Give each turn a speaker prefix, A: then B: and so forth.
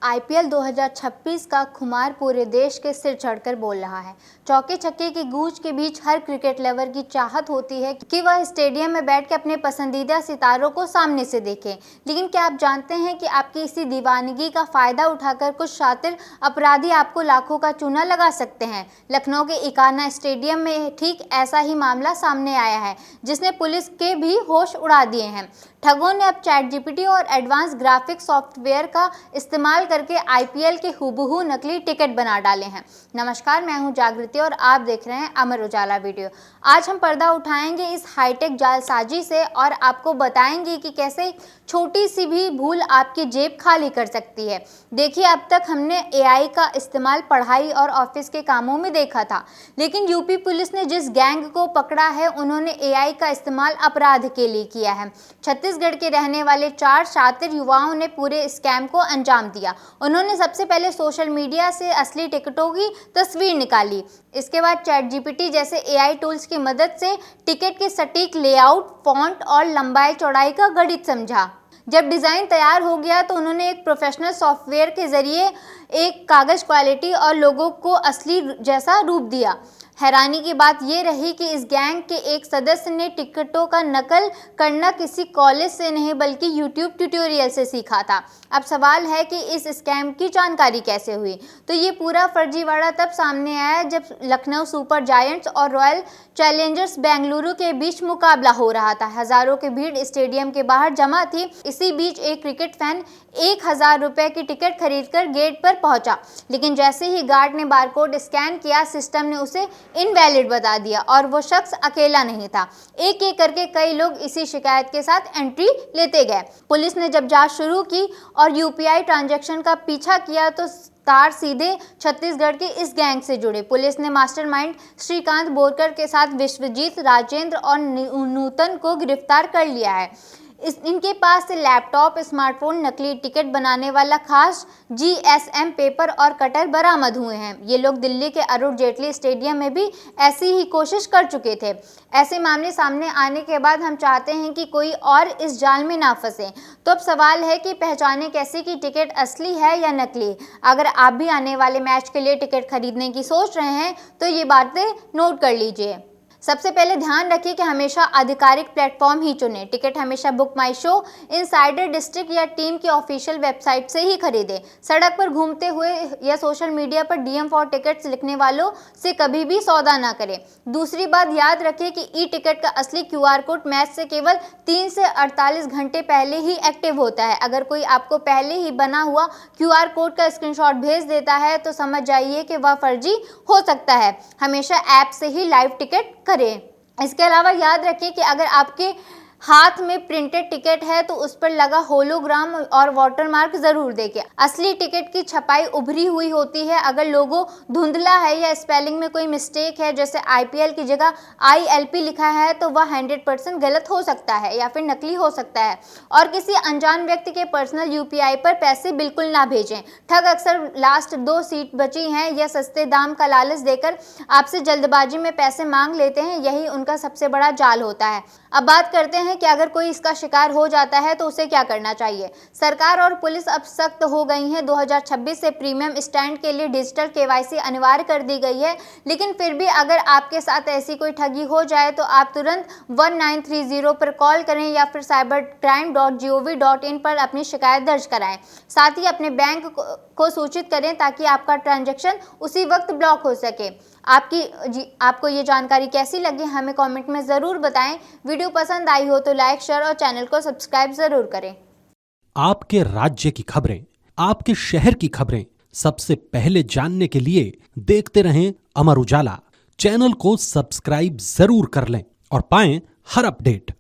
A: IPL 2026 का खुमार पूरे देश के सिर चढ़कर बोल रहा है। चौके छक्के की गूंज के बीच हर क्रिकेट लवर की चाहत होती है कि वह स्टेडियम में बैठ के अपने पसंदीदा सितारों को सामने से देखें। लेकिन क्या आप जानते हैं कि आपकी इसी दीवानगी का फायदा उठाकर कुछ शातिर अपराधी आपको लाखों का चूना लगा सकते हैं। लखनऊ के इकाना स्टेडियम में ठीक ऐसा ही मामला सामने आया है, जिसने पुलिस के भी होश उड़ा दिए हैं। ठगों ने अब ChatGPT और एडवांस ग्राफिक सॉफ्टवेयर का इस्तेमाल करके आईपीएल के हुबहू नकली टिकट बना डाले हैं। नमस्कार, मैं हूं जागृति और आप देख रहे हैं अमर उजाला वीडियो। आज हम पर्दा उठाएंगे इस हाईटेक जालसाजी से और आपको बताएंगे कि कैसे छोटी सी भी भूल आपकी जेब खाली कर सकती है। देखिए, अब तक हमने AI का इस्तेमाल पढ़ाई और ऑफिस के कामों में देखा था, लेकिन यूपी पुलिस ने जिस गैंग को पकड़ा है उन्होंने AI का इस्तेमाल अपराध के लिए किया है। छत्तीसगढ़ के रहने वाले 4 शातिर युवाओं ने पूरे स्कैम को अंजाम दिया। उन्होंने सबसे पहले सोशल मीडिया से असली टिकटों की तस्वीर निकाली। इसके बाद ChatGPT जैसे AI टूल्स की मदद से टिकट के सटीक लेआउट, फॉन्ट और लंबाई चौड़ाई का गणित समझा। जब डिज़ाइन तैयार हो गया तो उन्होंने एक प्रोफेशनल सॉफ्टवेयर के ज़रिए एक कागज़ क्वालिटी और लोगों को असली जैसा रूप दिया। हैरानी की बात यह रही कि इस गैंग के एक सदस्य ने टिकटों का नकल करना किसी कॉलेज से नहीं बल्कि यूट्यूब ट्यूटोरियल से सीखा था। अब सवाल है कि इस स्कैम की जानकारी कैसे हुई। तो ये पूरा फर्जीवाड़ा तब सामने आया जब लखनऊ सुपर जायंट्स और रॉयल चैलेंजर्स बेंगलुरु के बीच मुकाबला हो रहा था। हजारों की भीड़ स्टेडियम के बाहर जमा थी। इसी बीच एक क्रिकेट फैन 1000 रुपए की टिकट खरीदकर गेट पर पहुंचा, लेकिन जैसे ही गार्ड ने बारकोड स्कैन किया, सिस्टम ने उसे इनवैलिड बता दिया और वो शख्स अकेला नहीं था। एक एक करके कई लोग इसी शिकायत के साथ एंट्री लेते गए। पुलिस ने जब जांच शुरू की और यूपीआई ट्रांजैक्शन का पीछा किया तो तार सीधे छत्तीसगढ़ के इस गैंग से जुड़े। पुलिस ने मास्टरमाइंड श्रीकांत बोरकर के साथ विश्वजीत, राजेंद्र और नूतन को गिरफ्तार कर लिया है। इनके पास से लैपटॉप, स्मार्टफोन, नकली टिकट बनाने वाला खास GSM पेपर और कटर बरामद हुए हैं। ये लोग दिल्ली के अरुण जेटली स्टेडियम में भी ऐसी ही कोशिश कर चुके थे। ऐसे मामले सामने आने के बाद हम चाहते हैं कि कोई और इस जाल में ना फंसे। तो अब सवाल है कि पहचाने कैसे कि टिकट असली है या नकली। अगर आप भी आने वाले मैच के लिए टिकट खरीदने की सोच रहे हैं तो ये बातें नोट कर लीजिए। सबसे पहले ध्यान रखिए कि हमेशा आधिकारिक प्लेटफॉर्म ही चुनें। टिकट हमेशा बुक माई शो, इनसाइडर डिस्ट्रिक्ट या टीम की ऑफिशियल वेबसाइट से ही खरीदें। सड़क पर घूमते हुए या सोशल मीडिया पर DM फॉर टिकट्स लिखने वालों से कभी भी सौदा ना करें। दूसरी बात याद रखें कि ई-टिकट का असली QR कोड मैच से केवल 3 से 48 घंटे पहले ही एक्टिव होता है। अगर कोई आपको पहले ही बना हुआ QR कोड का स्क्रीनशॉट भेज देता है तो समझ जाइए कि वह फर्जी हो सकता है। हमेशा ऐप से ही लाइव टिकट करें। इसके अलावा याद रखिए कि अगर आपके हाथ में प्रिंटेड टिकट है तो उस पर लगा होलोग्राम और वाटरमार्क जरूर देखें। असली टिकट की छपाई उभरी हुई होती है। अगर लोगो धुंधला है या स्पेलिंग में कोई मिस्टेक है, जैसे IPL की जगह ILP लिखा है, तो वह 100% गलत हो सकता है या फिर नकली हो सकता है। और किसी अनजान व्यक्ति के पर्सनल UPI पर पैसे बिल्कुल ना भेजें। ठग अक्सर लास्ट 2 सीट बची हैं या सस्ते दाम का लालच देकर आपसे जल्दबाजी में पैसे मांग लेते हैं। यही उनका सबसे बड़ा जाल होता है। अब बात करते हैं कि अगर कोई इसका शिकार हो जाता है तो उसे क्या करना चाहिए। सरकार और पुलिस अब सख्त हो गई है। 2026 से प्रीमियम स्टैंड के लिए डिजिटल KYC अनिवार्य कर दी गई है, लेकिन फिर भी अगर आपके साथ ऐसी कोई ठगी हो जाए तो आप तुरंत 1930 पर कॉल करें या फिर cybercrime.gov.in पर अपनी शिकायत दर्ज कराएं। साथ ही अपने बैंक को सूचित करें ताकि आपका ट्रांजैक्शन उसी वक्त ब्लॉक हो सके। आपको ये जानकारी कैसी लगी हमें कमेंट में ज़रूर बताएं। वीडियो पसंद आई हो तो लाइक, शेयर और चैनल को सब्सक्राइब जरूर करें।
B: आपके राज्य की खबरें, आपके शहर की खबरें सबसे पहले जानने के लिए देखते रहें अमर उजाला। चैनल को सब्सक्राइब जरूर कर लें और पाएं हर अपडेट।